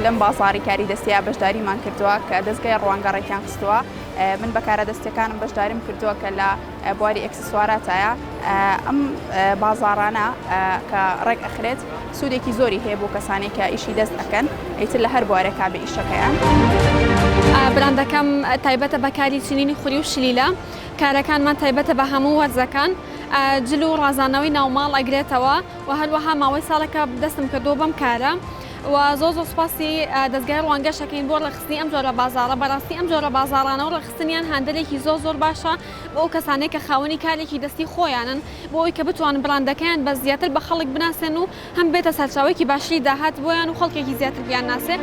لەم بازاری کاری دەستیا بەشداریمان کردووە کە دەستگای ڕوانگەڕێکیان خستووە من بەکارە دەستەکانم بەشداریم کردووە کە لە بواری ئەکسسواراتایە ئەم بازاڕانە کە ڕێک ئەخرێت سوودێکی زۆری هەیە بۆ کەسانێک کە ئیشی دەست ئەەکەن ئیتر لە هەر بوارێکا بە ئیشەکەیان. براندەکەم تایبەتە بە کاری چنینی خوری و شلیلە کارەکانمان تایبەتە بە هەموو وەرزەکان جل و ڕازانەوەی ناوماڵ ئەگرێتەوە و هەروەها ماوەی ساڵێکە دەستم کردو بەم کارە و زۆر سوپاسی دەستگای ڕوانگەشەکەین بۆ ڕێخستنی ئەم جۆرە بازاڕە بەڕاستی ئەم جۆرە بازاڕانە و ڕێخستنیان هەندێکی زۆر باشە بۆ ئەو کەسانێک کە خاوەنی کارێکی دەستی خۆیانن بۆ ئەوی کە بتوانن براندەکەیان بە زیاتر بە خەڵک بناسێن و هەم بێتە سەرچاوێکی باشی داهات بۆیان و خەڵکێکی زیاتر بیان ناسێ.